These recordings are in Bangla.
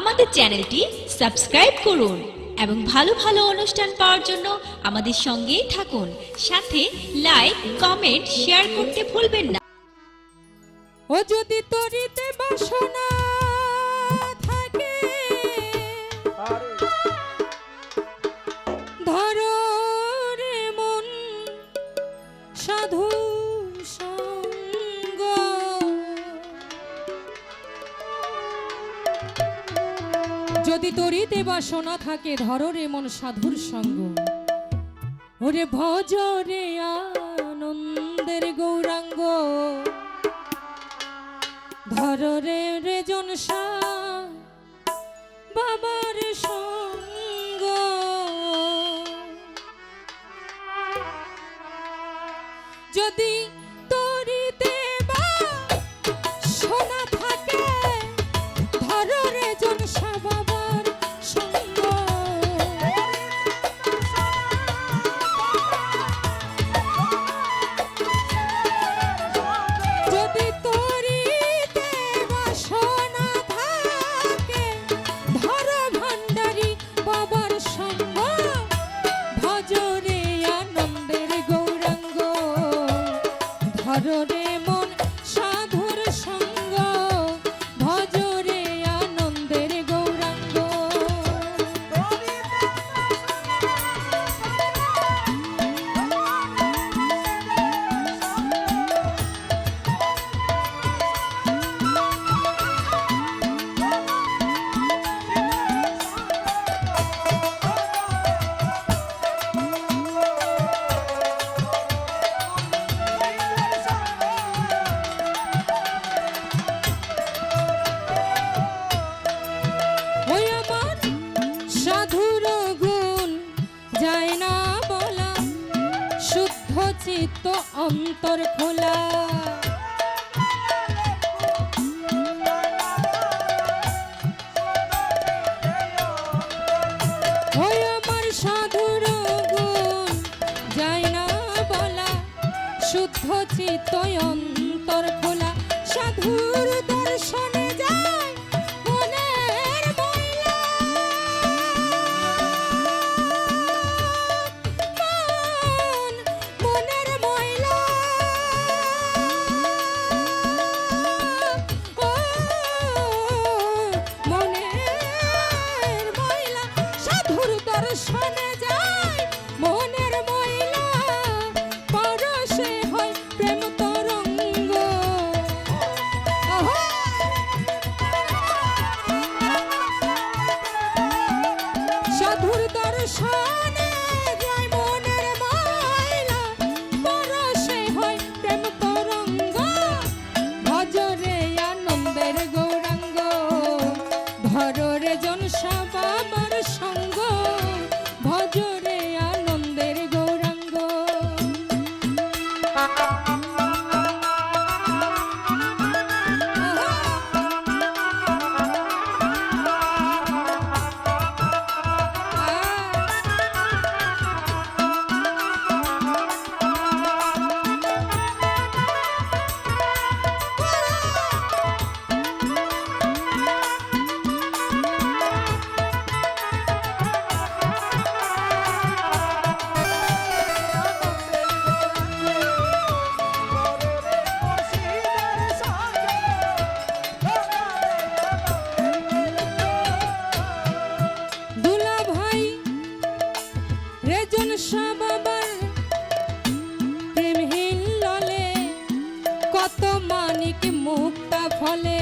আমাদের চ্যানেলটি সাবস্ক্রাইব করুন এবং ভালো ভালো অনুষ্ঠান পাওয়ার জন্য আমাদের সঙ্গেই থাকুন। সাথে লাইক, কমেন্ট, শেয়ার করতে ভুলবেন না। ও যদি তরিতে বাসনা থাকে ধরো রে মন সাধু সঙ্গ, যদি তরিতে বাসনা থাকে ধরো রে মন সাধুর সঙ্গ। ওরে ভজ রে আনন্দের গৌরাঙ্গ, ধরো রে রেজন বাবার সঙ্গ। যদি তরিতে বাসনা থাকে ধরো রেজন বাবার সঙ্গ। যদি তরিতে বাসনা থাকে ধরো ভান্ডারি বাবার সঙ্গ। ভজ রে আনন্দের গৌরাঙ্গ, ধরো রে মন সাধুর সঙ্গ। ভজ রে আনন্দের গৌরাঙ্গ। ওই আমার সাধুর গুণ যায় না বলা, শুদ্ধ চিত্ত অন্তর খোলা। ওই আমার সাধুর গুণ যায় না বলা, শুদ্ধ চিত্ত অন্তর খোলা। সাধুর দর্শনে যায় মনের ময়লা, মনের ময়লা। ও মনের ময়লা, সাধুর দর্শনে যায় মনের ময়লা। পরশে হয় প্রেম তরঙ্গ। সাধুর দর্শনে যায় মনের ময়লা, পরশে হয় প্রেম তরঙ্গ। ভজ রে আনন্দের গৌরাঙ্গ, ধরো রে জনসা বাবার সঙ্গ। ভজ রে আনন্দের গৌরাঙ্গ। দুলা ভাই রেজন বাবার প্রেম হিললে কত মানিক মুক্তা ফলে।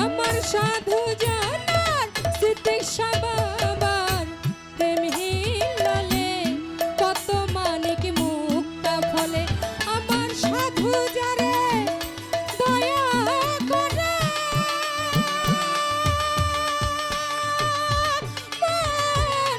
আমার সাধু জানার সিদ্ধেশ্বর বাবার প্রেম হিললে কত মানিক মুক্তা ফলে। আমার সাধু যারে দয়া করে মন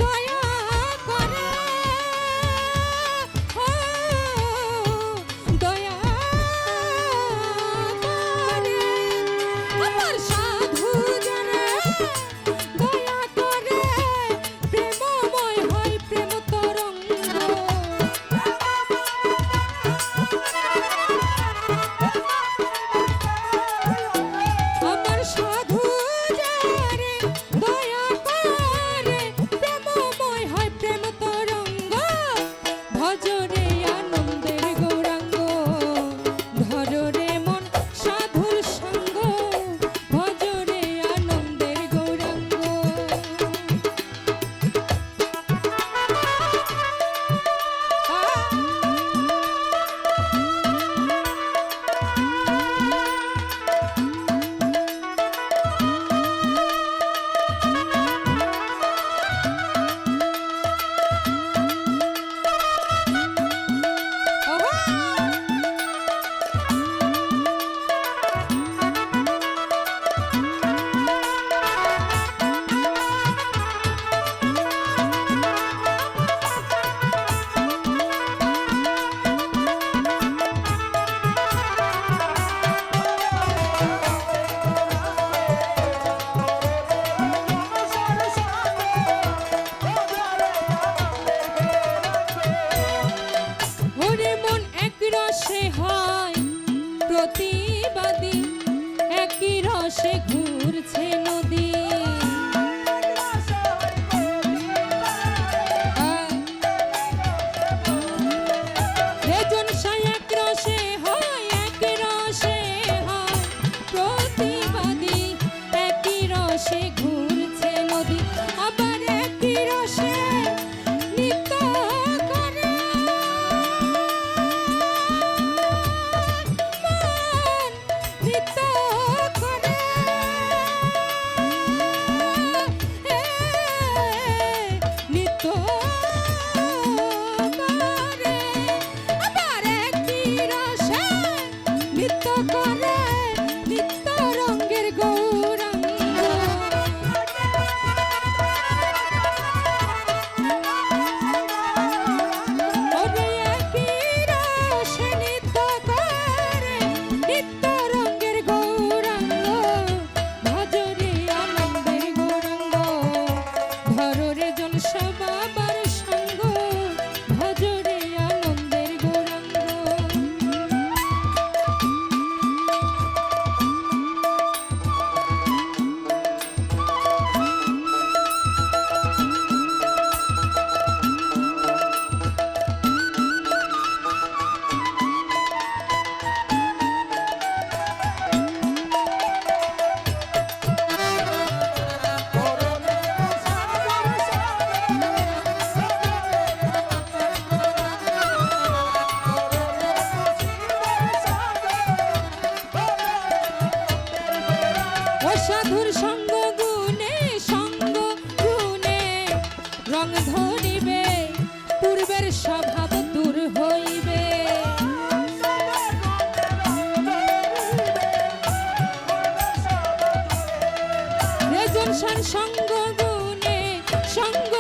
দয়া করে, ও দয়া করে। আমার সাধু যারে দয়া আমারে দয়া করে প্রেমময় হয় প্রেম তরঙ্গ ভজরে আনন্দের গৌরাঙ্গ ধররে মন সাধুর সঙ্গ ভজরে আনন্দের গৌরাঙ্গ ওরে মন এক রসে হয় প্রতিবাদী একই রসে ঘুরছে নদী রেজন সাই এক রসে হয় এক রসে হয় প্রতিবাদী একই রসে ঘুরছে নদী আবার একই রসে নিত্য করে নিত্য করে নিত্য করে আবার একই রসে নিত্য করে নিত্য রঙের গৌরাঙ্গ ওরে একই রসে নিত্য করে নিত্য রঙের গৌরাঙ্গ ভজরে আনন্দের গৌরাঙ্গ ধররে জলসা বাবার সঙ্গ ভজরে আনন্দের গৌরাঙ্গ অসাধুর সঙ্গ গুণে রং ধরিবে পূর্বের স্বভাব দূর হইবে রেজন সান সঙ্গ গুণে সঙ্গ